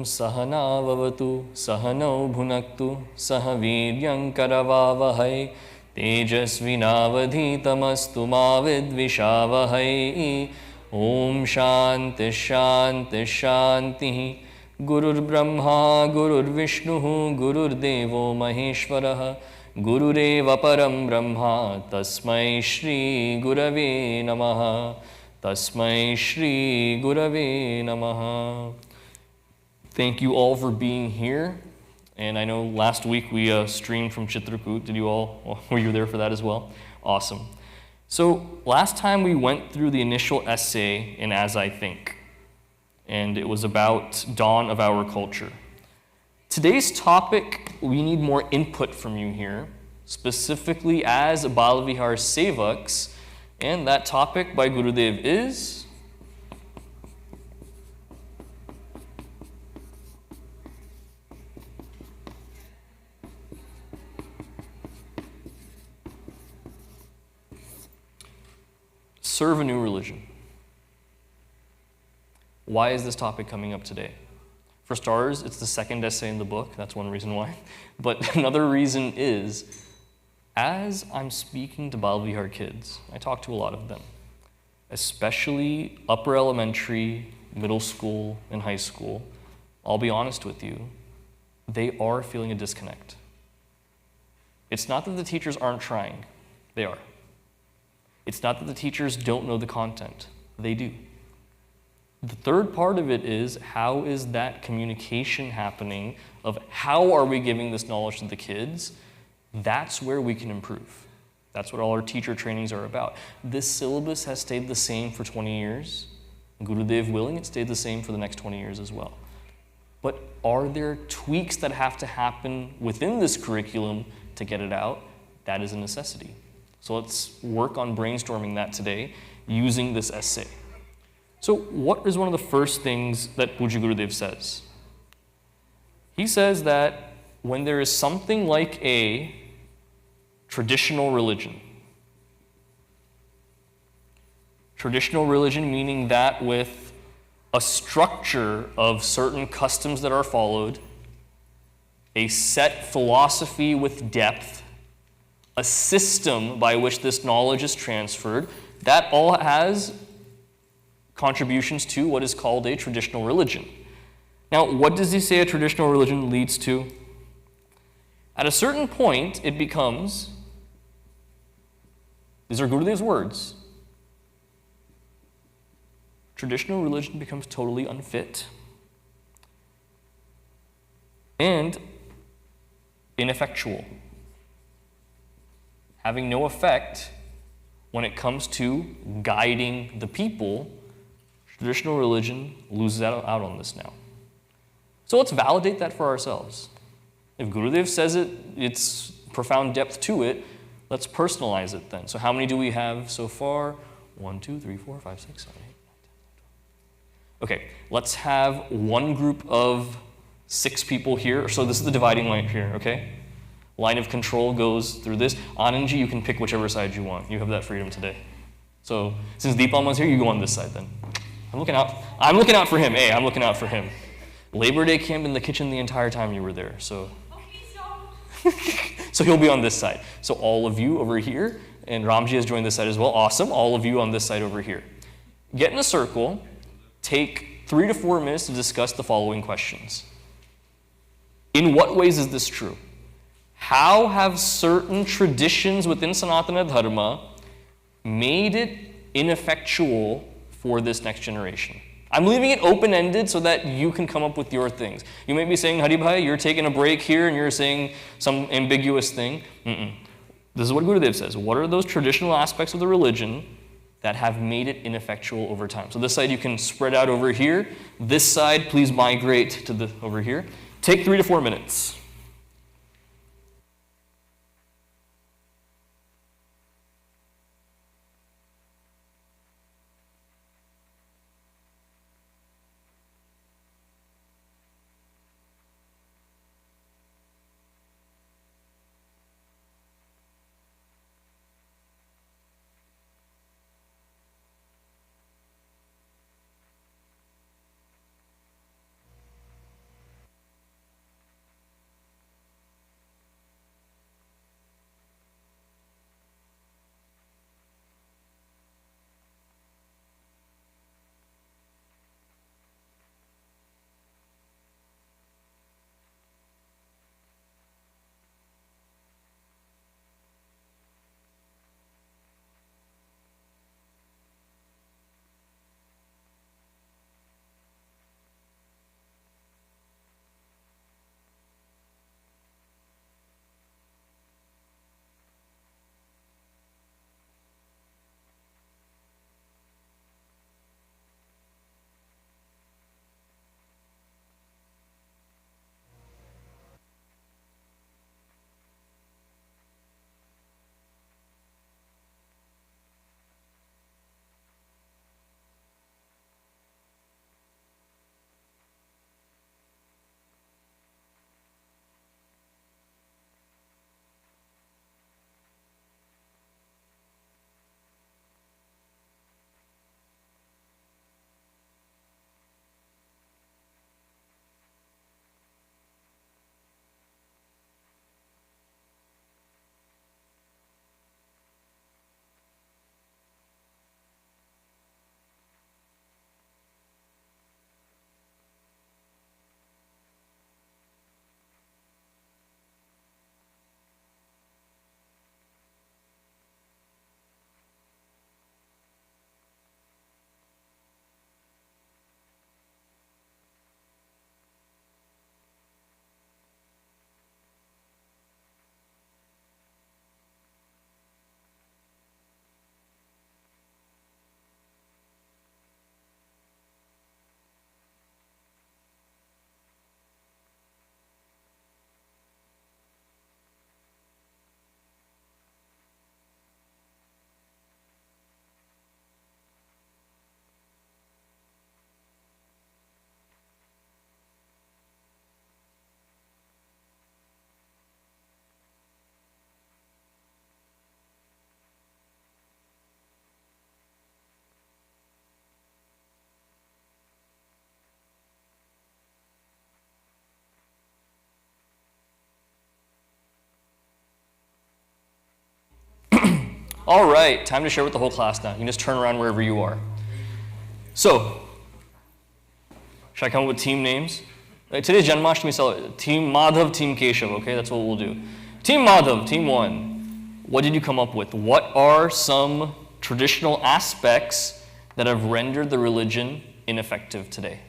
सहना भवतु सहनौ भुनक्तु सह वीर्यं करवावहै तेजस्विनावधीतमस्तु मा विद्विषावहै ॐ शान्ति शान्ति शान्तिः गुरुर्ब्रह्मा गुरुर्विष्णुः गुरुर्देवो महेश्वरः गुरुरेव परं ब्रह्मा तस्मै श्री गुरवे नमः तस्मै श्री गुरवे नमः. Thank you all for being here. And I know last week we streamed from Chitrakoot. Did you all, were you there for that as well? Awesome. So last time we went through the initial essay in As I Think, and it was about dawn of our culture. Today's topic, we need more input from you here, specifically as Balavihar Sevaks, and that topic by Gurudev is serve a new religion. Why is this topic coming up today? For starters, it's the second essay in the book. That's one reason why. But another reason is, as I'm speaking to Balavihar kids, I talk to a lot of them, especially upper elementary, middle school, and high school. I'll be honest with you, they are feeling a disconnect. It's not that the teachers aren't trying. They are. It's not that the teachers don't know the content. They do. The third part of it is, how is that communication happening of how are we giving this knowledge to the kids? That's where we can improve. That's what all our teacher trainings are about. This syllabus has stayed the same for 20 years. Gurudev willing, it stayed the same for the next 20 years as well. But are there tweaks that have to happen within this curriculum to get it out? That is a necessity. So let's work on brainstorming that today using this essay. So what is one of the first things that Pujya Gurudev says? He says that when there is something like a traditional religion meaning that with a structure of certain customs that are followed, a set philosophy with depth, a system by which this knowledge is transferred, that all has contributions to what is called a traditional religion. Now, what does he say a traditional religion leads to? At a certain point, it becomes, these are Gurudev's words, traditional religion becomes totally unfit and ineffectual, having no effect when it comes to guiding the people. Traditional religion loses out on this now. So let's validate that for ourselves. If Gurudev says it, it's profound depth to it, let's personalize it then. So how many do we have so far? 1, 2, 3, 4, 5, 6, 7, 8, 9, 10, 12. Okay, let's have one group of 6 people here. So this is the dividing line here, okay? Line of control goes through this. Anandji, you can pick whichever side you want. You have that freedom today. So since Deepalma's here, you go on this side then. I'm looking out for him. Hey, I'm looking out for him. Labor Day camp in the kitchen the entire time you were there. So, so he'll be on this side. So all of you over here, and Ramji has joined this side as well. Awesome. All of you on this side over here. Get in a circle. Take 3 to 4 minutes to discuss the following questions. In what ways is this true? How have certain traditions within Sanatana Dharma made it ineffectual for this next generation? I'm leaving it open-ended so that you can come up with your things. You may be saying, Hari Bhai, you're taking a break here and you're saying some ambiguous thing. This is what Gurudev says. What are those traditional aspects of the religion that have made it ineffectual over time? So this side you can spread out over here. This side, please migrate to over here. Take 3 to 4 minutes. All right, time to share with the whole class now. You can just turn around wherever you are. So, should I come up with team names? Today's Janmashtami, so Team Madhav, Team Keshav, okay? That's what we'll do. Team Madhav, Team 1. What did you come up with? What are some traditional aspects that have rendered the religion ineffective today?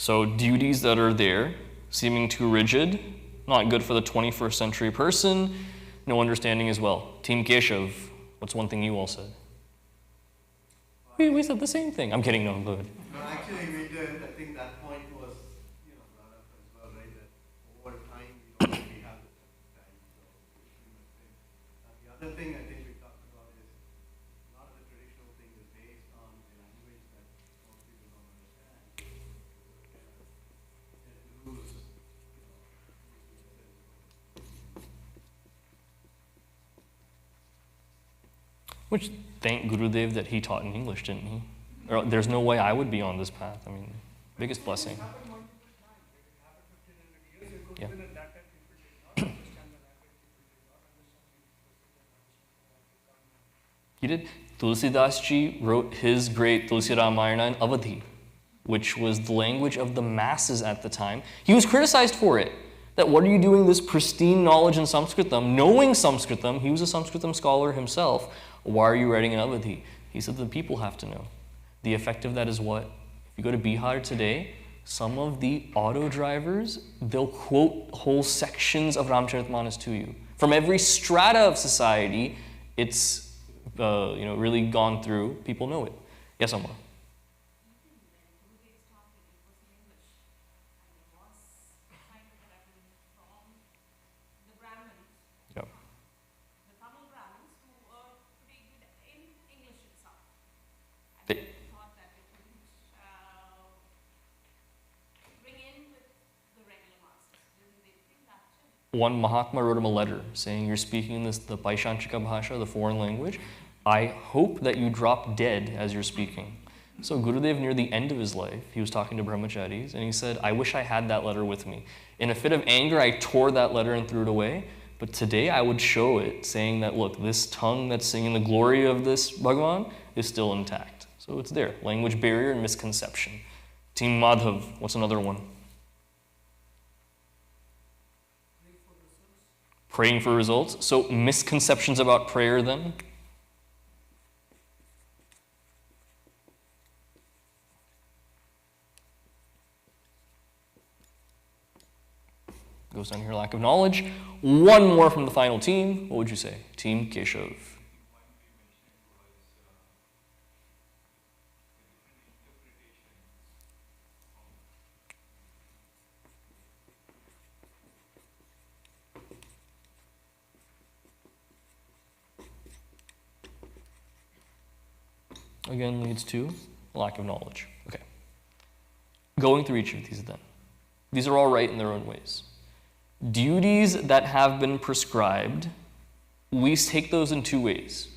So duties that are there, seeming too rigid, not good for the 21st century person, no understanding as well. Team Keshav, what's one thing you all said? We said the same thing. I'm kidding, no, go ahead. No, actually, we did. I think that point was, brought up as well, right? That over time, we don't really have the time. So, the other thing I think we talked about is a lot of the traditional thing is based on a language that most people don't understand. And rules, Which, thank Gurudev that he taught in English, didn't he? Or, there's no way I would be on this path. I mean, biggest blessing. Yeah. He did. Tulsidas ji wrote his great Tulsi Ramayana in Avadhi, which was the language of the masses at the time. He was criticized for it. That what are you doing this pristine knowledge in Sanskritam, knowing Sanskritam, he was a Sanskritam scholar himself, why are you writing in Avadhi? He said the people have to know. The effect of that is what? If you go to Bihar today, some of the auto drivers, they'll quote whole sections of Ramcharitmanas to you. From every strata of society, it's really gone through. People know it. Yes, Amma? One Mahatma wrote him a letter saying, you're speaking the Paishanchika Bhasha, the foreign language. I hope that you drop dead as you're speaking. So Gurudev, near the end of his life, he was talking to brahmacharis, and he said, I wish I had that letter with me. In a fit of anger, I tore that letter and threw it away. But today I would show it, saying that, look, this tongue that's singing the glory of this Bhagavan is still intact. So it's there. Language barrier and misconception. Team Madhav, what's another one? Praying for results. So misconceptions about prayer then? Goes down here, lack of knowledge. One more from the final team. What would you say? Team Keshav. Again, leads to lack of knowledge. Okay. Going through each of these then. These are all right in their own ways. Duties that have been prescribed, we take those in two ways.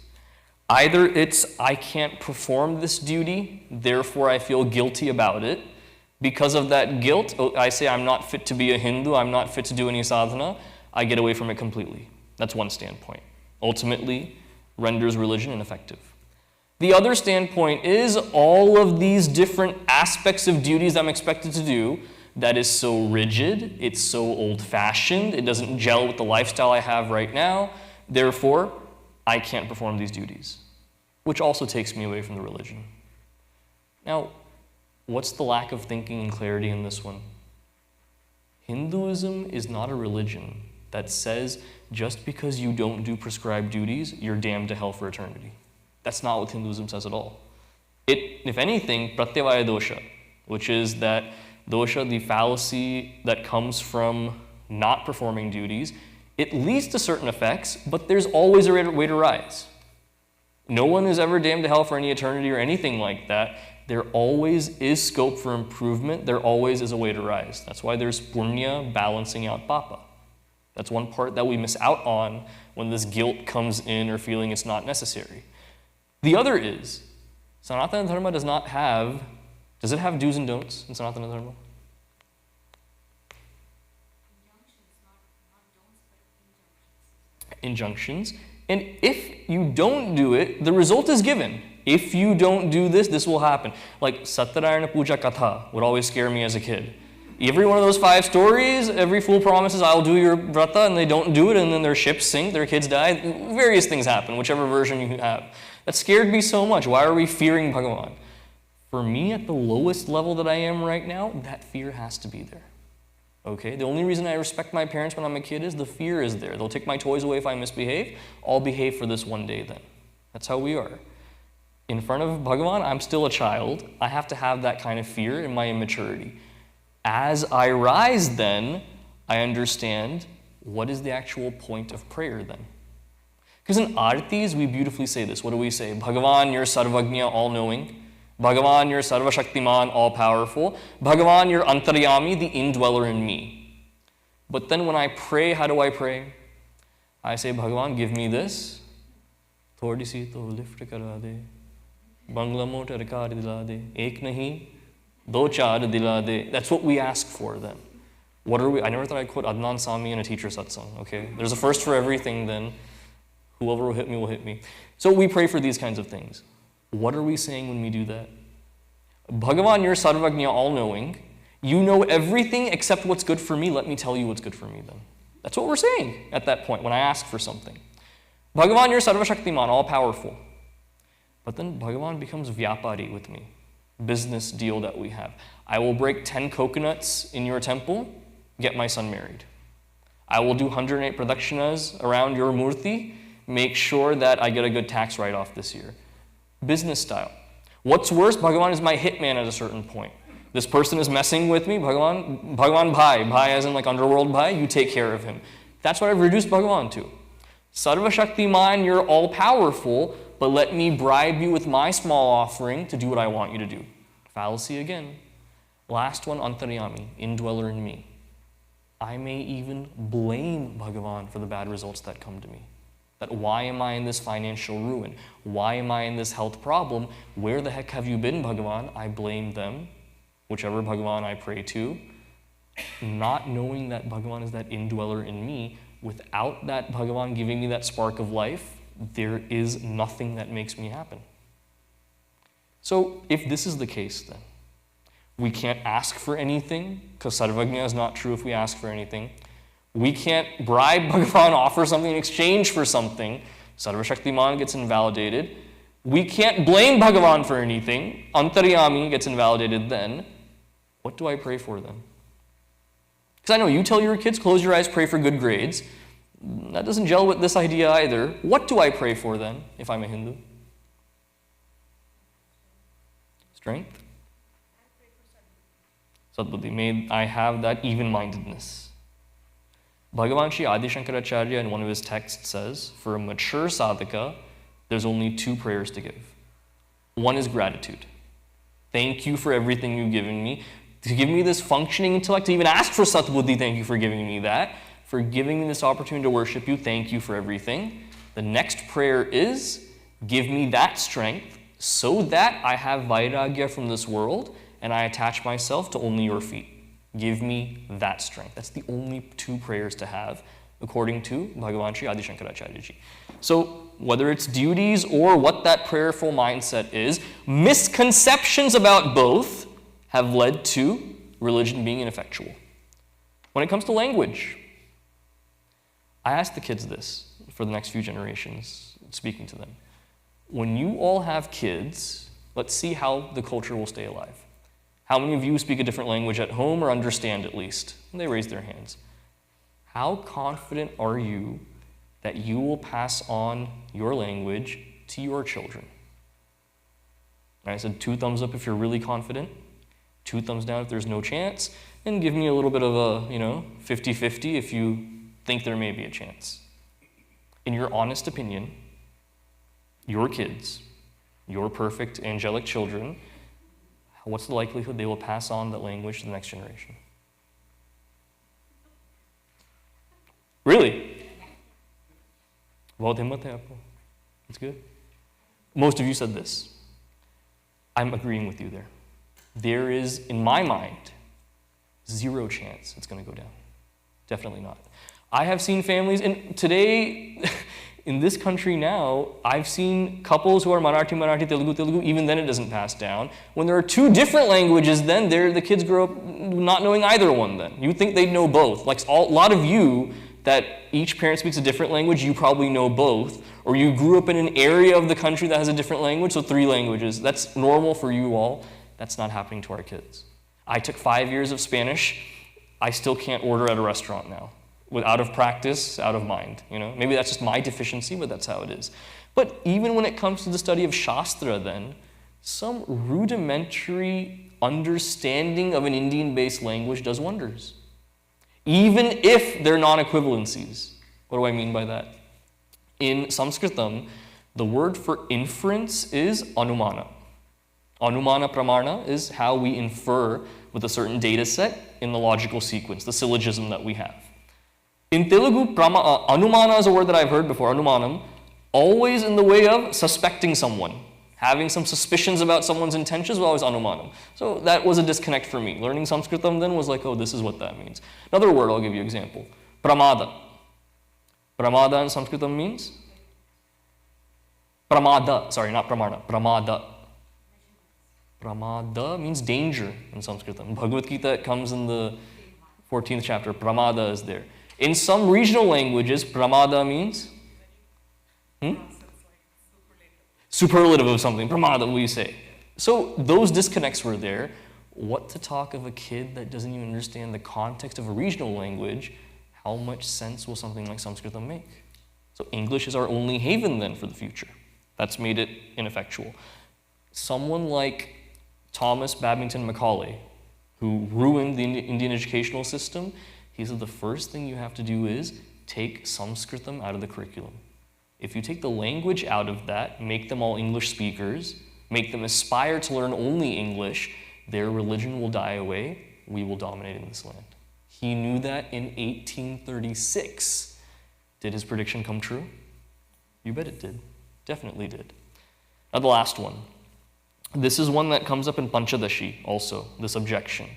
Either it's, I can't perform this duty, therefore I feel guilty about it. Because of that guilt, I say I'm not fit to be a Hindu, I'm not fit to do any sadhana, I get away from it completely. That's one standpoint. Ultimately, renders religion ineffective. The other standpoint is all of these different aspects of duties I'm expected to do that is so rigid, it's so old-fashioned, it doesn't gel with the lifestyle I have right now, therefore, I can't perform these duties, which also takes me away from the religion. Now, what's the lack of thinking and clarity in this one? Hinduism is not a religion that says just because you don't do prescribed duties, you're damned to hell for eternity. That's not what Hinduism says at all. It, if anything, pratyavaya dosha, which is that dosha, the fallacy that comes from not performing duties, it leads to certain effects, but there's always a way to rise. No one is ever damned to hell for any eternity or anything like that. There always is scope for improvement. There always is a way to rise. That's why there's punya balancing out papa. That's one part that we miss out on when this guilt comes in or feeling it's not necessary. The other is, Sanatana Dharma does it have do's and don'ts in Sanatana Dharma? Injunctions. And if you don't do it, the result is given. If you don't do this, this will happen. Like Sattarayana Puja Katha would always scare me as a kid. Every one of those 5 stories, every fool promises, I'll do your vrata, and they don't do it, and then their ships sink, their kids die. Various things happen, whichever version you have. That scared me so much. Why are we fearing Bhagavan? For me, at the lowest level that I am right now, that fear has to be there. Okay? The only reason I respect my parents when I'm a kid is the fear is there. They'll take my toys away if I misbehave. I'll behave for this one day then. That's how we are. In front of Bhagavan, I'm still a child. I have to have that kind of fear in my immaturity. As I rise then, I understand what is the actual point of prayer then. Because in Aartis, we beautifully say this. What do we say? Bhagavan, you're Sarvagnya, all-knowing. Bhagavan, you're Sarvashaktiman, all-powerful. Bhagavan, you're Antaryami, the indweller in me. But then when I pray, how do I pray? I say, Bhagavan, give me this. Thodi si to lift kara de. Bangla motor kar dila de. Ek nahi. Do char dila de. That's what we ask for then. What are we? I never thought I'd quote Adnan Sami in a teacher satsang, okay? There's a first for everything then. Whoever will hit me will hit me. So we pray for these kinds of things. What are we saying when we do that? Bhagavan, you're Sarvagnya, all-knowing. You know everything except what's good for me. Let me tell you what's good for me then. That's what we're saying at that point when I ask for something. Bhagavan, you're Sarvashaktiman, all-powerful. But then Bhagavan becomes Vyapari with me. Business deal that we have. I will break 10 coconuts in your temple, get my son married. I will do 108 pradakshinas around your murti, make sure that I get a good tax write-off this year. Business style. What's worse, Bhagavan is my hitman at a certain point. This person is messing with me, Bhagavan Bhai as in like underworld Bhai, you take care of him. That's what I've reduced Bhagavan to. Sarvashaktiman, you're all-powerful, but let me bribe you with my small offering to do what I want you to do. Fallacy again. Last one, Antaryami, indweller in me. I may even blame Bhagavan for the bad results that come to me. That why am I in this financial ruin? Why am I in this health problem? Where the heck have you been, Bhagavan? I blame them, whichever Bhagavan I pray to, not knowing that Bhagavan is that indweller in me. Without that Bhagavan giving me that spark of life, there is nothing that makes me happen. So if this is the case then, we can't ask for anything, because Sarvagnya is not true if we ask for anything. We can't bribe Bhagavan, offer something in exchange for something. Sarvashaktiman gets invalidated. We can't blame Bhagavan for anything. Antaryami gets invalidated then. What do I pray for then? Because I know you tell your kids, close your eyes, pray for good grades. That doesn't gel with this idea either. What do I pray for then, if I'm a Hindu? Strength? Sadbuddhi. May I have that even-mindedness. Bhagavan Shri Adi Shankaracharya in one of his texts says, for a mature sadhaka, there's only 2 prayers to give. One is gratitude. Thank you for everything you've given me. To give me this functioning intellect, to even ask for Satbuddhi, thank you for giving me that. For giving me this opportunity to worship you, thank you for everything. The next prayer is, give me that strength so that I have vairagya from this world and I attach myself to only your feet. Give me that strength. That's the only 2 prayers to have, according to Bhagavan Shri Adi Shankaracharya ji. So, whether it's duties or what that prayerful mindset is, misconceptions about both have led to religion being ineffectual. When it comes to language, I ask the kids this for the next few generations, speaking to them. When you all have kids, let's see how the culture will stay alive. How many of you speak a different language at home or understand at least? And they raise their hands. How confident are you that you will pass on your language to your children? And I said 2 thumbs up if you're really confident, 2 thumbs down if there's no chance, and give me a little bit of a, 50-50 if you think there may be a chance. In your honest opinion, your kids, your perfect angelic children, what's the likelihood they will pass on that language to the next generation? Really? बहुत हिम्मत है आपको. It's good. Most of you said this. I'm agreeing with you there. There is, in my mind, zero chance it's going to go down. Definitely not. I have seen families, and today, in this country now, I've seen couples who are Marathi, Telugu, even then it doesn't pass down. When there are two different languages, then the kids grow up not knowing either one then. You think they'd know both. Like a lot of you, that each parent speaks a different language, you probably know both. Or you grew up in an area of the country that has a different language, so 3 languages. That's normal for you all. That's not happening to our kids. I took 5 years of Spanish. I still can't order at a restaurant now. Out of practice, out of mind. Maybe that's just my deficiency, but that's how it is. But even when it comes to the study of Shastra then, some rudimentary understanding of an Indian-based language does wonders. Even if they're non-equivalencies. What do I mean by that? In Sanskritam, the word for inference is anumana. Anumana pramana is how we infer with a certain data set in the logical sequence, the syllogism that we have. In Telugu, anumana is a word that I've heard before, anumanam, always in the way of suspecting someone. Having some suspicions about someone's intentions was always anumanam. So that was a disconnect for me. Learning Sanskritam then was like, oh, this is what that means. Another word, I'll give you an example. Pramada. Pramada in Sanskritam means? Pramada. Sorry, not pramana. Pramada. Pramada means danger in Sanskritam. Bhagavad Gita, it comes in the 14th chapter. Pramada is there. In some regional languages, pramada means? Superlative of something. Pramada, we say. So those disconnects were there. What to talk of a kid that doesn't even understand the context of a regional language? How much sense will something like Sanskritam make? So English is our only haven then for the future. That's made it ineffectual. Someone like Thomas Babington Macaulay, who ruined the Indian educational system, he said the first thing you have to do is take Sanskritam out of the curriculum. If you take the language out of that, make them all English speakers, make them aspire to learn only English, their religion will die away, we will dominate in this land. He knew that in 1836. Did his prediction come true? You bet it did. Definitely did. Now the last one. This is one that comes up in Panchadashi also, this objection.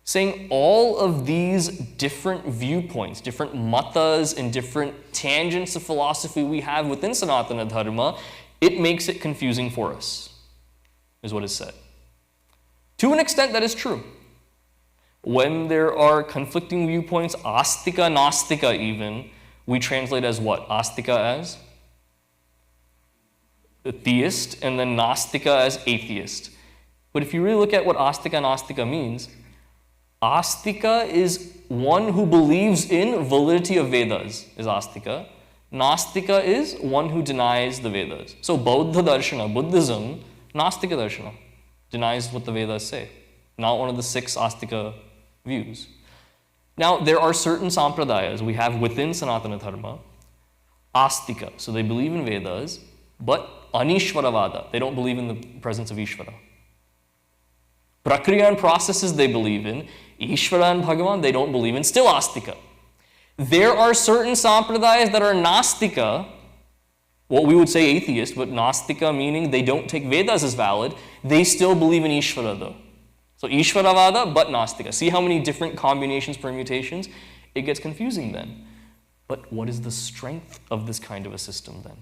Saying all of these different viewpoints, different matas and different tangents of philosophy we have within Sanatana Dharma, it makes it confusing for us, is what is said. To an extent, that is true. When there are conflicting viewpoints, astika, nastika even, we translate as what? Astika as a theist, and then nastika as atheist. But if you really look at what astika and nastika means, astika is one who believes in validity of Vedas, is astika. Nastika is one who denies the Vedas. So Bauddha Darshana, Buddhism, Nastika Darshana, denies what the Vedas say. Not one of the 6 astika views. Now, there are certain sampradayas we have within Sanatana Dharma, astika, so they believe in Vedas, but anishvaravada, they don't believe in the presence of Ishvara. Prakriya and processes they believe in, Ishvara and Bhagavan they don't believe in, still astika. There are certain sampradayas that are nastika, what we would say atheist, but nastika meaning they don't take Vedas as valid, they still believe in Ishvara though. So Ishvaravada, but Nastika. See how many different combinations, permutations? It gets confusing then. But what is the strength of this kind of a system then?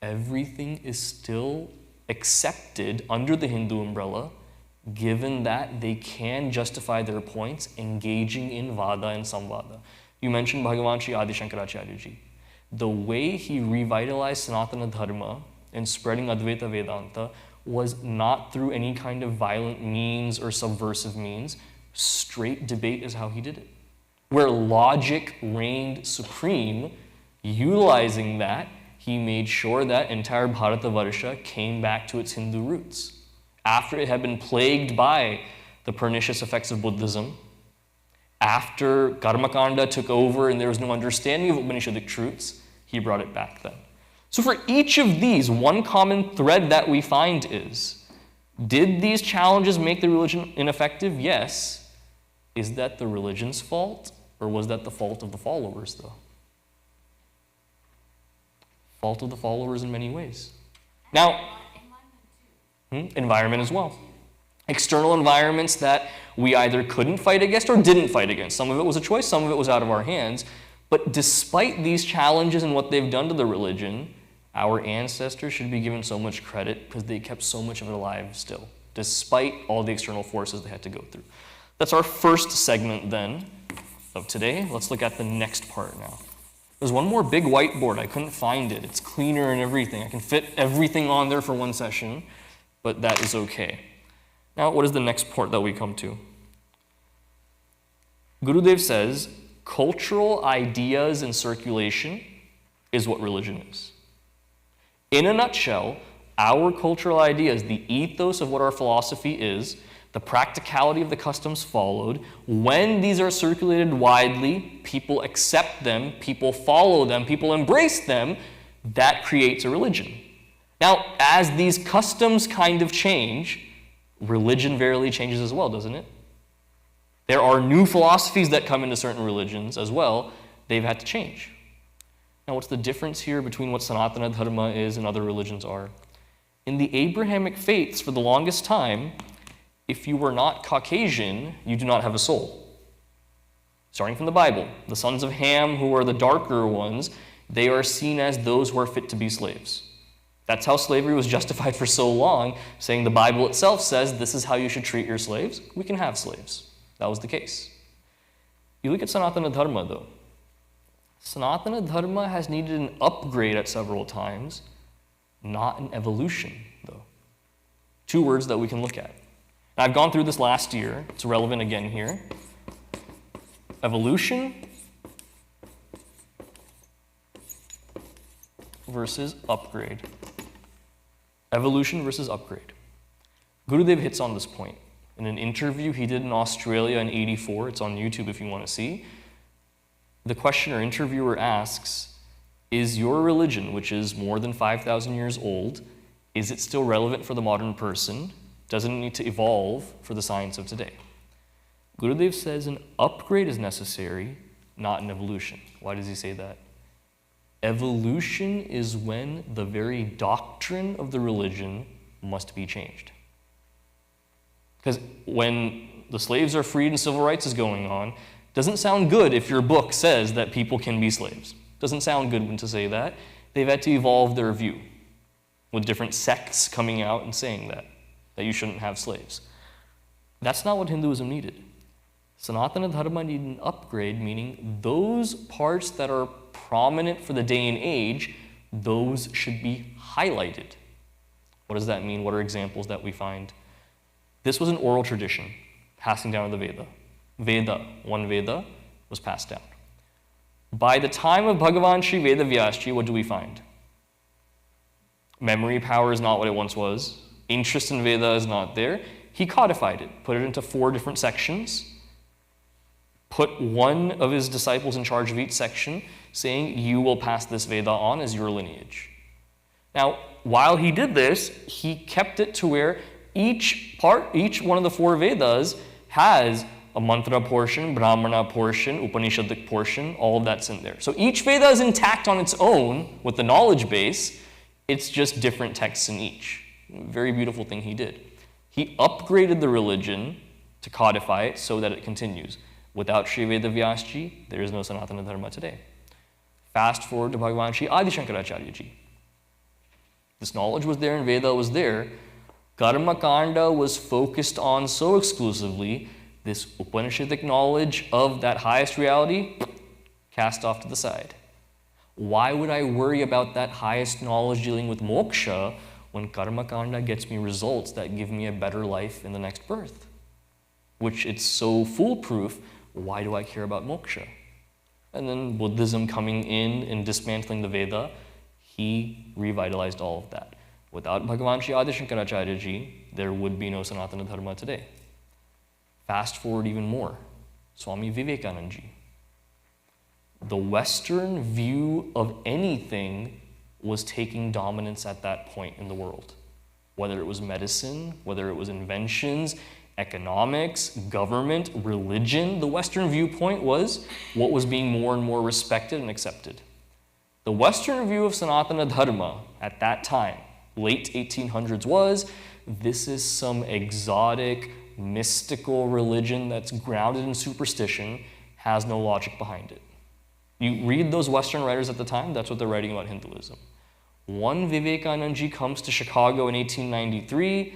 Everything is still accepted under the Hindu umbrella, given that they can justify their points engaging in Vada and Samvada. You mentioned Bhagavan Shri Adi Shankaracharya. The way he revitalized Sanatana Dharma and spreading Advaita Vedanta was not through any kind of violent means or subversive means. Straight debate is how he did it. Where logic reigned supreme, utilizing that, he made sure that entire Bharatavarsha came back to its Hindu roots. After it had been plagued by the pernicious effects of Buddhism, after Karmakanda took over and there was no understanding of Upanishadic truths, he brought it back then. So for each of these, one common thread that we find is, did these challenges make the religion ineffective? Yes. Is that the religion's fault, or was that the fault of the followers, though? Fault of the followers in many ways. Now, environment as well. External environments that we either couldn't fight against or didn't fight against. Some of it was a choice, some of it was out of our hands. But despite these challenges and what they've done to the religion, our ancestors should be given so much credit because they kept so much of it alive still, despite all the external forces they had to go through. That's our first segment then of today. Let's look at the next part now. There's one more big whiteboard. I couldn't find it. It's cleaner and everything. I can fit everything on there for one session, but that is okay. Now, what is the next part that we come to? Gurudev says, cultural ideas in circulation is what religion is. In a nutshell, our cultural ideas, the ethos of what our philosophy is, the practicality of the customs followed, when these are circulated widely, people accept them, people follow them, people embrace them, that creates a religion. Now, as these customs kind of change, religion verily changes as well, doesn't it? There are new philosophies that come into certain religions as well. They've had to change. Now, what's the difference here between what Sanatana Dharma is and other religions are? In the Abrahamic faiths, for the longest time, if you were not Caucasian, you do not have a soul. Starting from the Bible, the sons of Ham, who are the darker ones, they are seen as those who are fit to be slaves. That's how slavery was justified for so long, saying the Bible itself says this is how you should treat your slaves. We can have slaves. That was the case. You look at Sanatana Dharma, though. Sanatana Dharma has needed an upgrade at several times, not an evolution, though. Two words that we can look at. Now, I've gone through this last year. It's relevant again here. Evolution versus upgrade. Evolution versus upgrade. Gurudev hits on this point. In an interview he did in Australia in '84, it's on YouTube if you want to see, the questioner interviewer asks, is your religion, which is more than 5,000 years old, is it still relevant for the modern person? Doesn't it need to evolve for the science of today? Gurudev says an upgrade is necessary, not an evolution. Why does he say that? Evolution is when the very doctrine of the religion must be changed. Because when the slaves are freed and civil rights is going on, it doesn't sound good if your book says that people can be slaves. It doesn't sound good when to say that. They've had to evolve their view with different sects coming out and saying that you shouldn't have slaves. That's not what Hinduism needed. Sanatana Dharma needed an upgrade, meaning those parts that are prominent for the day and age, those should be highlighted. What does that mean? What are examples that we find? This was an oral tradition, passing down of the Veda. One Veda was passed down. By the time of Bhagavan Sri Veda Vyasji, what do we find? Memory power is not what it once was. Interest in Veda is not there. He codified it, put it into 4 different sections, put one of his disciples in charge of each section, saying, you will pass this Veda on as your lineage. Now, while he did this, he kept it to where each one of the 4 Vedas has a mantra portion, brahmana portion, upanishadic portion, all of that's in there. So each Veda is intact on its own with the knowledge base, it's just different texts in each. Very beautiful thing he did. He upgraded the religion to codify it so that it continues. Without Sri Veda Vyasji, there is no Sanatana Dharma today. Fast forward to Bhagavan Sri Adi Shankaracharya Ji. This knowledge was there and Veda was there. Karma Kanda was focused on so exclusively, this Upanishadic knowledge of that highest reality, cast off to the side. Why would I worry about that highest knowledge dealing with moksha when Karma Kanda gets me results that give me a better life in the next birth? Which it's so foolproof, why do I care about moksha? And then Buddhism coming in and dismantling the Veda, he revitalized all of that. Without Bhagavan Sri Adi Shankaracharya Ji, there would be no Sanatana Dharma today. Fast forward even more, Swami Vivekananda Ji. The Western view of anything was taking dominance at that point in the world. Whether it was medicine, whether it was inventions, economics, government, religion, the Western viewpoint was what was being more and more respected and accepted. The Western view of Sanatana Dharma at that time, late 1800s, was this is some exotic, mystical religion that's grounded in superstition, has no logic behind it. You read those Western writers at the time, that's what they're writing about Hinduism. One Vivekananda comes to Chicago in 1893,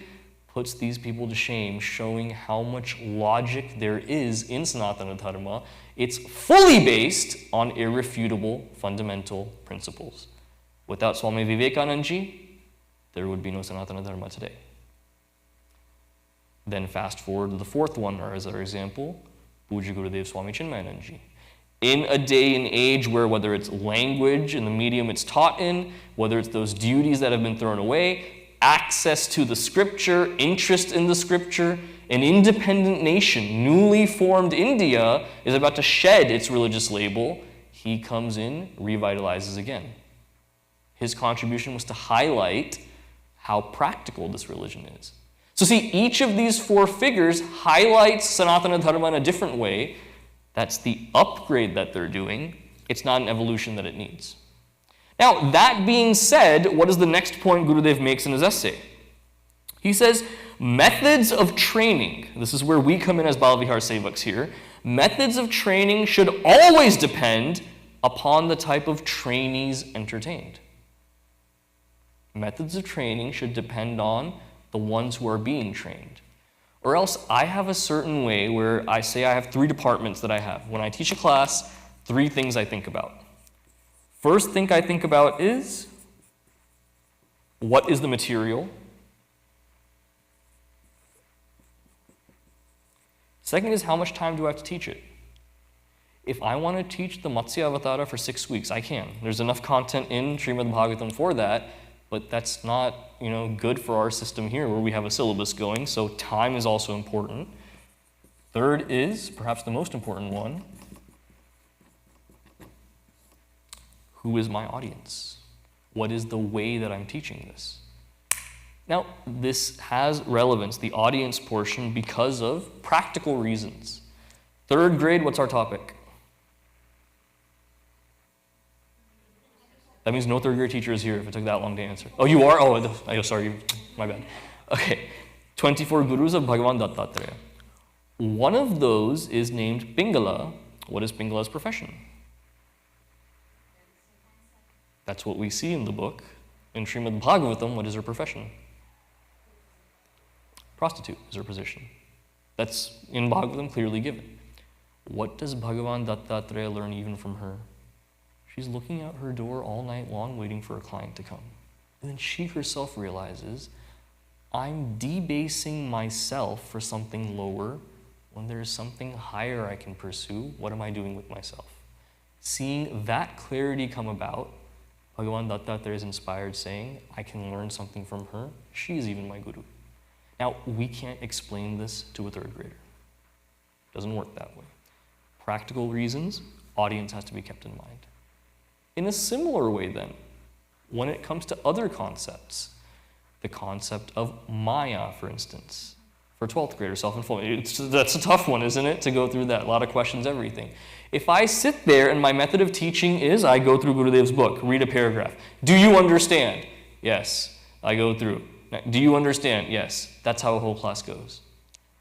puts these people to shame, showing how much logic there is in Sanatana Dharma. It's fully based on irrefutable fundamental principles. Without Swami Vivekananda, there would be no Sanatana Dharma today. Then fast forward to the fourth one, or as our example, Pujya Gurudev Swami Chinmayananda. In a day and age where whether it's language and the medium it's taught in, whether it's those duties that have been thrown away, access to the scripture, interest in the scripture, an independent nation, newly formed India, is about to shed its religious label, he comes in, revitalizes again. His contribution was to highlight how practical this religion is. So see, each of these four figures highlights Sanatana Dharma in a different way. That's the upgrade that they're doing. It's not an evolution that it needs. Now, that being said, what is the next point Gurudev makes in his essay? He says, methods of training, this is where we come in as Balvihar Sevaks here, methods of training should always depend upon the type of trainees entertained. Methods of training should depend on the ones who are being trained. Or else I have a certain way where I say I have 3 departments that I have. When I teach a class, 3 things I think about. First thing I think about is, what is the material? Second is, how much time do I have to teach it? If I want to teach the Matsya Avatara for 6 weeks, I can. There's enough content in Srimad Bhagavatam for that, but that's not, good for our system here where we have a syllabus going, so time is also important. Third is, perhaps the most important one, who is my audience? What is the way that I'm teaching this? Now, this has relevance, the audience portion, because of practical reasons. 3rd grade, what's our topic? That means no 3rd grade teacher is here if it took that long to answer. Oh, you are? Oh, sorry, my bad. Okay, 24 Gurus of Bhagavan Dattatreya. One of those is named Pingala. What is Pingala's profession? That's what we see in the book. In Srimad Bhagavatam, what is her profession? Prostitute is her position. That's in Bhagavatam clearly given. What does Bhagavan Dattatreya learn even from her? She's looking out her door all night long waiting for a client to come. And then she herself realizes, I'm debasing myself for something lower when there's something higher I can pursue. What am I doing with myself? Seeing that clarity come about, Bhagavan Dattatreya is inspired saying, I can learn something from her. She is even my guru. Now, we can't explain this to a 3rd grader. It doesn't work that way. Practical reasons, audience has to be kept in mind. In a similar way then, when it comes to other concepts, the concept of Maya, for instance, for 12th grader self-fulfillment, that's a tough one, isn't it, to go through that, a lot of questions, everything. If I sit there and my method of teaching is I go through Gurudev's book, read a paragraph. Do you understand? Yes. I go through. Do you understand? Yes. That's how a whole class goes.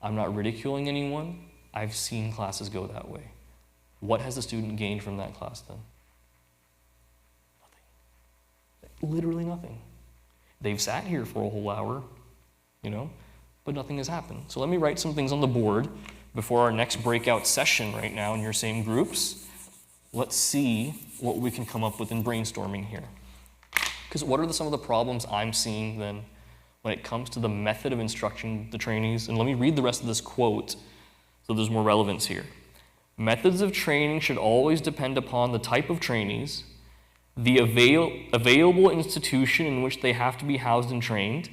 I'm not ridiculing anyone. I've seen classes go that way. What has the student gained from that class then? Literally nothing. They've sat here for a whole hour, but nothing has happened. So let me write some things on the board before our next breakout session right now in your same groups. Let's see what we can come up with in brainstorming here. Because what are some of the problems I'm seeing then when it comes to the method of instructing the trainees? And let me read the rest of this quote so there's more relevance here. Methods of training should always depend upon the type of trainees, the available institution in which they have to be housed and trained,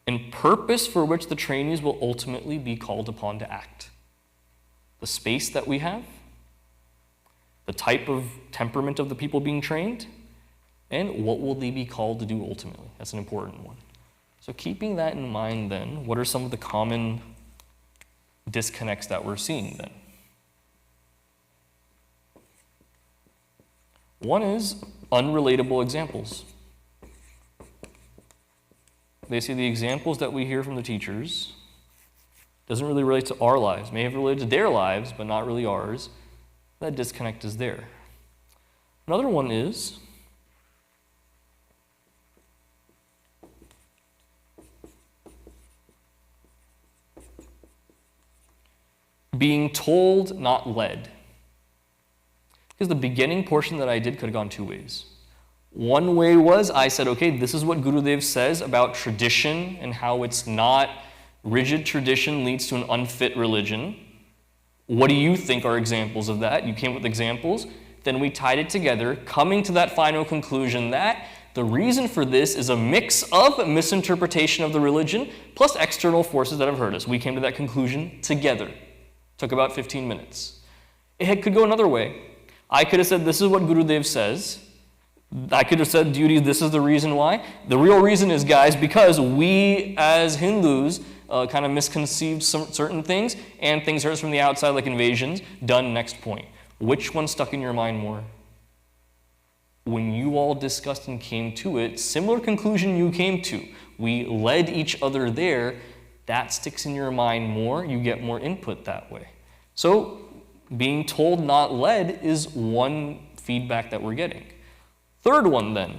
and purpose for which the trainees will ultimately be called upon to act. The space that we have, the type of temperament of the people being trained, And what will they be called to do ultimately? That's an important one. So keeping that in mind then, what are some of the common disconnects that we're seeing then? One is unrelatable examples. They say the examples that we hear from the teachers doesn't really relate to our lives. May have related to their lives, but not really ours. That disconnect is there. Another one is being told, not led. Because the beginning portion that I did could have gone two ways. One way was I said, okay, this is what Gurudev says about tradition and how it's not rigid tradition leads to an unfit religion. What do you think are examples of that? You came up with examples. Then we tied it together, coming to that final conclusion that the reason for this is a mix of misinterpretation of the religion plus external forces that have hurt us. We came to that conclusion together. Took about 15 minutes. It could go another way. I could have said, this is what Gurudev says. I could have said, duty, this is the reason why. The real reason is, guys, because we as Hindus kind of misconceived certain things, and things hurt us from the outside, like invasions. Done, next point. Which one stuck in your mind more? When you all discussed and came to it, similar conclusion you came to. We led each other there. That sticks in your mind more. You get more input that way. So being told, not led, is one feedback that we're getting. Third one then.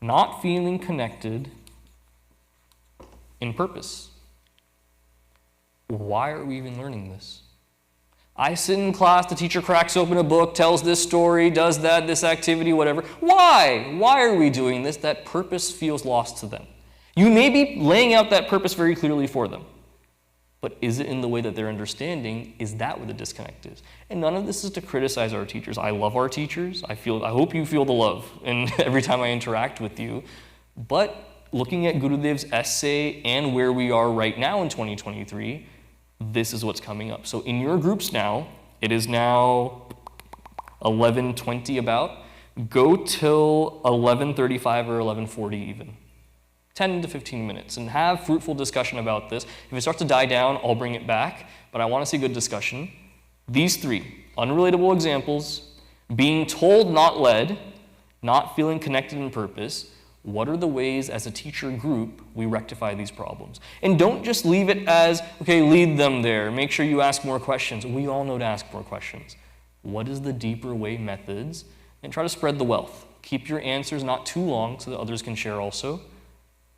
Not feeling connected in purpose. Why are we even learning this? I sit in class, the teacher cracks open a book, tells this story, does that, this activity, whatever. Why? Why are we doing this? That purpose feels lost to them. You may be laying out that purpose very clearly for them. But is it in the way that they're understanding? Is that where the disconnect is? And none of this is to criticize our teachers. I love our teachers. I hope you feel the love and every time I interact with you. But looking at Gurudev's essay and where we are right now in 2023, this is what's coming up. So in your groups now, it is now 11:20 about. Go till 11:35 or 11:40 even. 10 to 15 minutes and have fruitful discussion about this. If it starts to die down, I'll bring it back, but I want to see good discussion. These three, unrelatable examples, being told, not led, not feeling connected in purpose. What are the ways as a teacher group we rectify these problems? And don't just leave it as, okay, lead them there. Make sure you ask more questions. We all know to ask more questions. What is the deeper way methods? And try to spread the wealth. Keep your answers not too long so that others can share also.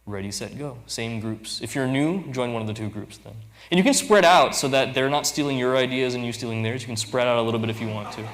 Ready, set, go. Same groups. If you're new, join one of the two groups then. And you can spread out so that they're not stealing your ideas and you stealing theirs. You can spread out a little bit if you want to.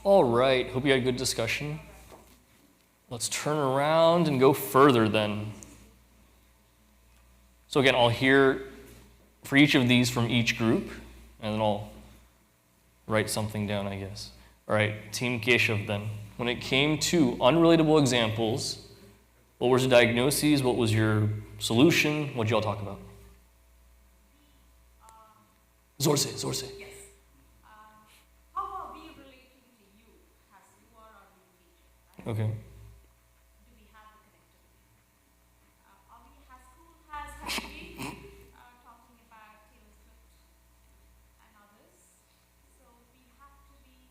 All right, hope you had a good discussion. Let's turn around and go further then. So again, I'll hear for each of these from each group, and then I'll write something down, I guess. All right, Team Keshav then. When it came to unrelatable examples, what was your diagnoses? What was your solution? What did y'all talk about? Zorse. Yes. How are we relating to you as you are our new teacher? Right? Okay. Do we have the connectivity? Are we, has school has been talking about Taylor Swift and others? So we have to be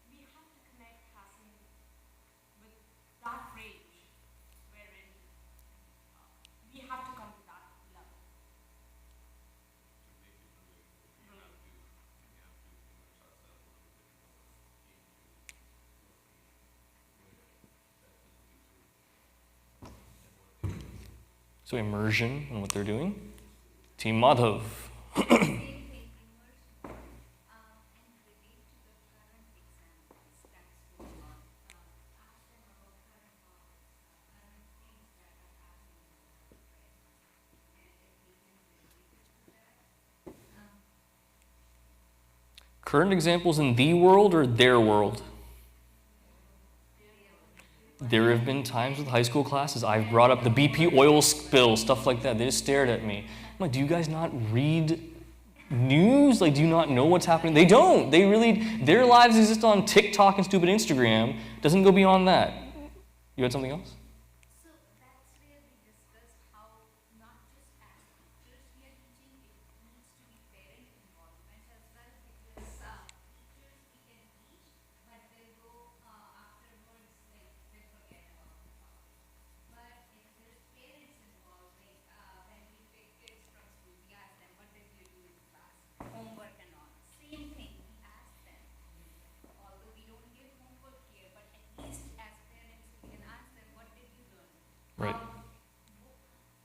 we have to connect Hassan with that range wherein we have to come to that level. So immersion in what they're doing. Team Madhav. Same thing, immerse more and relate to the current examples that's going on. Ask them about current topics, current things that are happening in the world, right? And if we can relate it to that, Current examples in the world or their world? There have been times with high school classes I've brought up the BP oil spill, stuff like that. They just stared at me. I'm like, do you guys not read news? Like, do you not know what's happening? They don't. They really, their lives exist on TikTok and stupid Instagram. Doesn't go beyond that. You had something else? so that's where we discussed how not just as teachers we are teaching, it needs to be parent involvement as well because teachers we can teach, but they go afterwards like they forget about the topic. But if there's parents involved, like when we pick kids from school, we ask them what did you do in class, homework and all. Same thing, we ask them. Although we don't give homework here, but at least as parents we can ask them what did you learn. Right.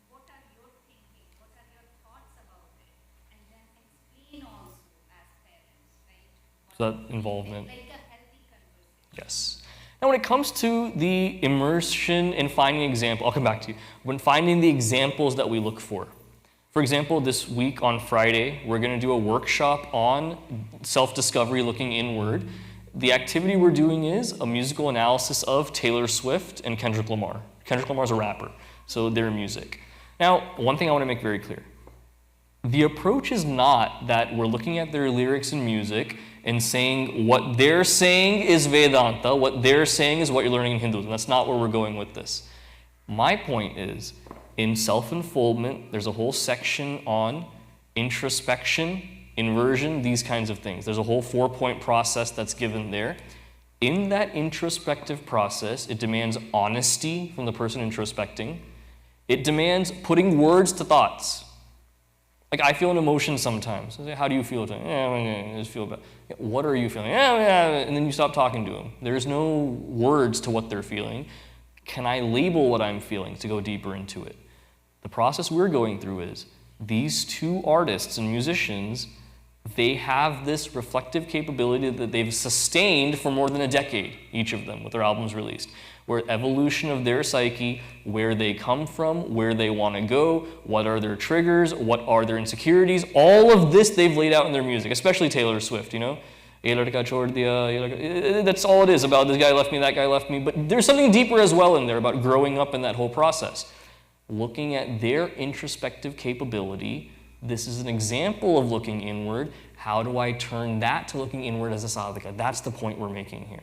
What are your thinking? What are your thoughts about it? And then explain also as parents, right? So that involvement. Like a healthy conversation. Yes. Now, when it comes to the immersion and finding example, I'll come back to you. When finding the examples that we look for example, this week on Friday, we're going to do a workshop on self-discovery looking inward. The activity we're doing is a musical analysis of Taylor Swift and Kendrick Lamar. Kendrick Lamar's a rapper, so their music. Now, one thing I want to make very clear. The approach is not that we're looking at their lyrics and music and saying what they're saying is Vedanta, what they're saying is what you're learning in Hinduism. That's not where we're going with this. My point is, in self-unfoldment, there's a whole section on introspection, inversion, these kinds of things. There's a whole 4-point process that's given there. In that introspective process, it demands honesty from the person introspecting. It demands putting words to thoughts. Like, I feel an emotion sometimes. I say, how do you feel? I just feel bad. What are you feeling? And then you stop talking to them. There's no words to what they're feeling. Can I label what I'm feeling to go deeper into it? The process we're going through is these two artists and musicians, they have this reflective capability that they've sustained for more than a decade, each of them, with their albums released. Where evolution of their psyche, where they come from, where they want to go, what are their triggers, what are their insecurities, all of this they've laid out in their music, especially Taylor Swift, you know? That's all it is about this guy left me, that guy left me, but there's something deeper as well in there about growing up in that whole process. Looking at their introspective capability, this is an example of looking inward. How do I turn that to looking inward as a sadhaka? That's the point we're making here.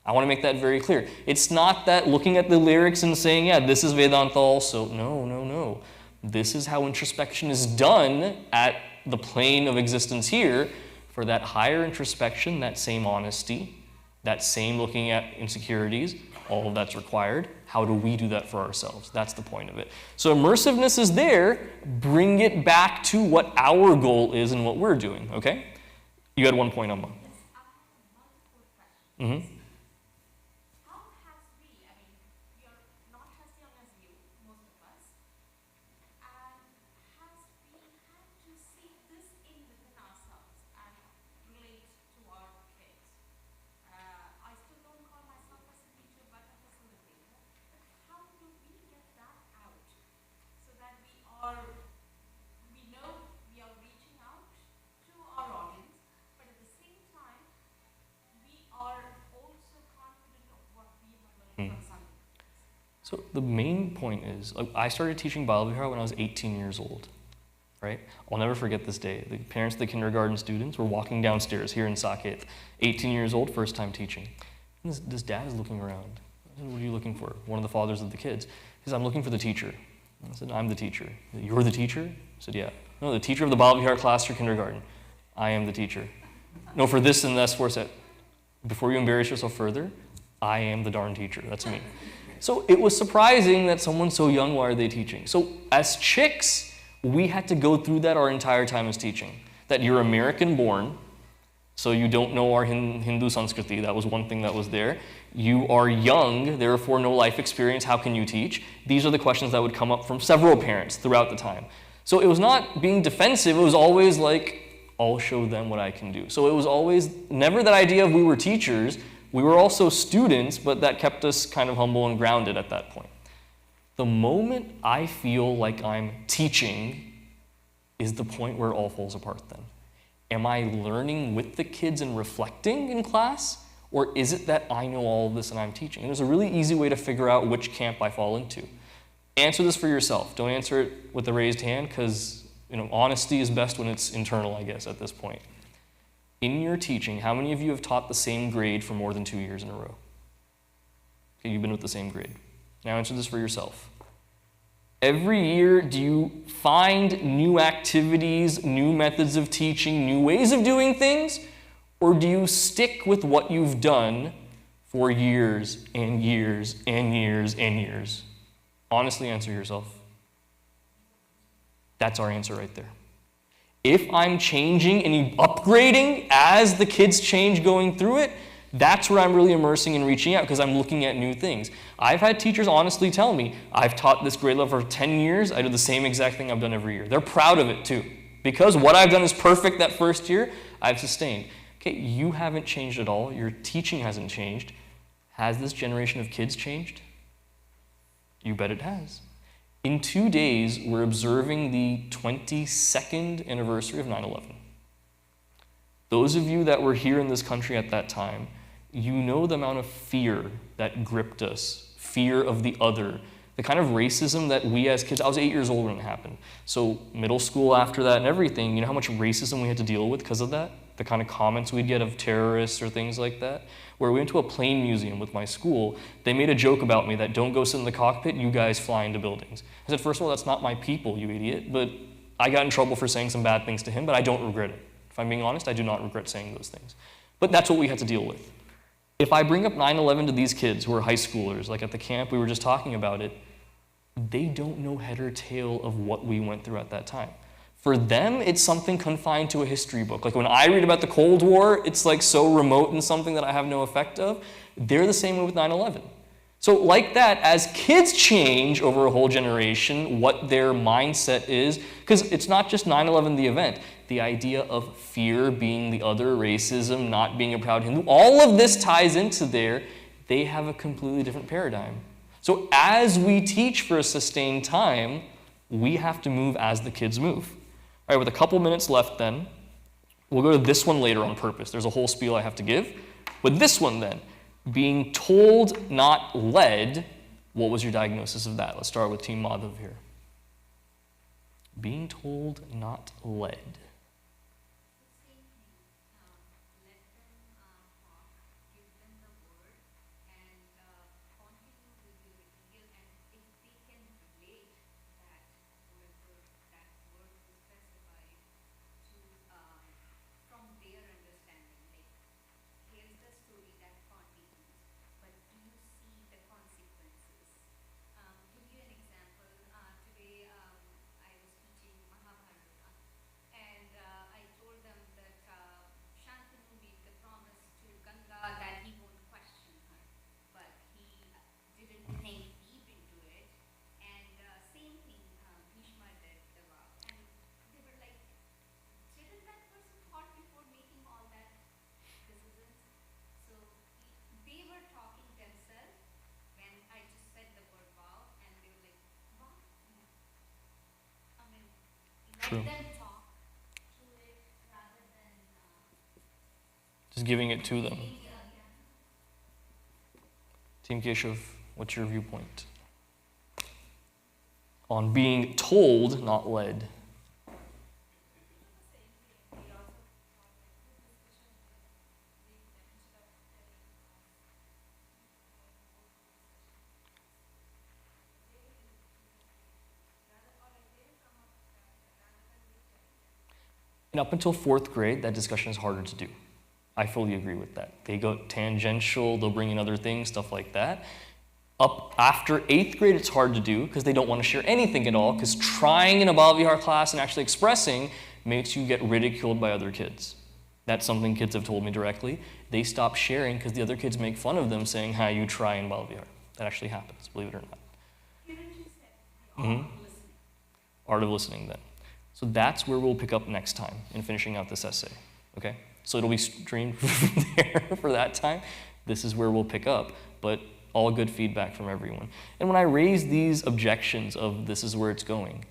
I want to make that very clear. It's not that looking at the lyrics and saying, yeah, this is Vedanta also. No. This is how introspection is done at the plane of existence here. For that higher introspection, that same honesty, that same looking at insecurities, all of that's required. How do we do that for ourselves? That's the point of it. So immersiveness is there. Bring it back to what our goal is and what we're doing, okay? You had one point, Amma. Yes, I have multiple questions. Mm-hmm. How has we, I mean, we are not as young as you, most of us, and has we had to see this in within ourselves and So the main point is, I started teaching Balvihar when I was 18 years old, right? I'll never forget this day. The parents of the kindergarten students were walking downstairs here in Saket, 18 years old, first time teaching. And this dad is looking around. I said, what are you looking for? One of the fathers of the kids. He said, I'm looking for the teacher. I said, I'm the teacher. You're the teacher? I said, yeah. No, the teacher of the Balvihar class or kindergarten. I am the teacher. No, for this and that's for set. Before you embarrass yourself further, I am the darn teacher. That's me. So it was surprising that someone so young, why are they teaching? So as chicks, we had to go through that our entire time as teaching. That you're American born, so you don't know our Hindu Sanskriti. That was one thing that was there. You are young, therefore no life experience. How can you teach? These are the questions that would come up from several parents throughout the time. So it was not being defensive. It was always like, I'll show them what I can do. So it was always never that idea of we were teachers. We were also students, but that kept us kind of humble and grounded at that point. The moment I feel like I'm teaching is the point where it all falls apart then. Am I learning with the kids and reflecting in class? Or is it that I know all of this and I'm teaching? And there's a really easy way to figure out which camp I fall into. Answer this for yourself. Don't answer it with a raised hand, because honesty is best when it's internal, I guess, at this point. In your teaching, how many of you have taught the same grade for more than 2 years in a row? Okay, you've been with the same grade. Now answer this for yourself. Every year, do you find new activities, new methods of teaching, new ways of doing things? Or do you stick with what you've done for years and years and years and years? Honestly answer yourself. That's our answer right there. If I'm changing and upgrading as the kids change going through it, that's where I'm really immersing and reaching out, because I'm looking at new things. I've had teachers honestly tell me, I've taught this grade level for 10 years, I do the same exact thing I've done every year. They're proud of it too. Because what I've done is perfect that first year, I've sustained. Okay, you haven't changed at all. Your teaching hasn't changed. Has this generation of kids changed? You bet it has. In 2 days, we're observing the 22nd anniversary of 9/11. Those of you that were here in this country at that time, you know the amount of fear that gripped us, fear of the other, the kind of racism that we as kids, I was 8 years old when it happened. So middle school after that and everything, you know how much racism we had to deal with because of that? The kind of comments we'd get of terrorists or things like that. Where we went to a plane museum with my school, they made a joke about me that don't go sit in the cockpit, you guys fly into buildings. I said, first of all, that's not my people, you idiot, but I got in trouble for saying some bad things to him, but I don't regret it. If I'm being honest, I do not regret saying those things. But that's what we had to deal with. If I bring up 9/11 to these kids who are high schoolers, like at the camp we were just talking about it, they don't know head or tail of what we went through at that time. For them, it's something confined to a history book. Like when I read about the Cold War, it's like so remote and something that I have no effect of. They're the same way with 9/11. So like that, as kids change over a whole generation, what their mindset is, because it's not just 9/11 the event, the idea of fear being the other, racism, not being a proud Hindu, all of this ties into there. They have a completely different paradigm. So as we teach for a sustained time, we have to move as the kids move. All right, with a couple minutes left then, we'll go to this one later on purpose. There's a whole spiel I have to give. But this one then, being told, not led, what was your diagnosis of that? Let's start with Team Madhav here. Being told, not led. True. Just giving it to them. Team Keshav, what's your viewpoint? on being told, not led. And up until 4th grade, that discussion is harder to do. I fully agree with that. They go tangential, they'll bring in other things, stuff like that. Up after 8th grade, it's hard to do because they don't want to share anything at all, because trying in a Bal Vihar class and actually expressing makes you get ridiculed by other kids. That's something kids have told me directly. They stop sharing because the other kids make fun of them saying how you try in Bal Vihar. That actually happens, believe it or not. Art of listening then. So that's where we'll pick up next time in finishing out this essay, okay? So it'll be streamed from there for that time. This is where we'll pick up, but all good feedback from everyone. And when I raise these objections of this is where it's going,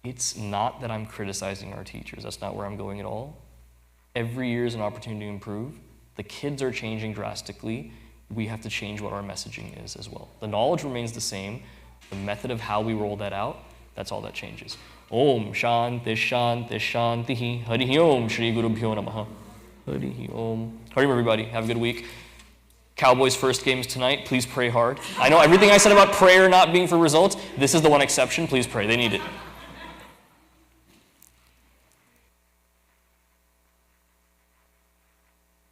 it's not that I'm criticizing our teachers. That's not where I'm going at all. Every year is an opportunity to improve. The kids are changing drastically. We have to change what our messaging is as well. The knowledge remains the same. The method of how we roll that out, that's all that changes. Om Shanti Shanti Shanti Hari Om Shri Gurubhyo Namaha. Hari Om. Hari Om, everybody. Have a good week. Cowboys' first game is tonight. Please pray hard. I know everything I said about prayer not being for results. This is the one exception. Please pray. They need it.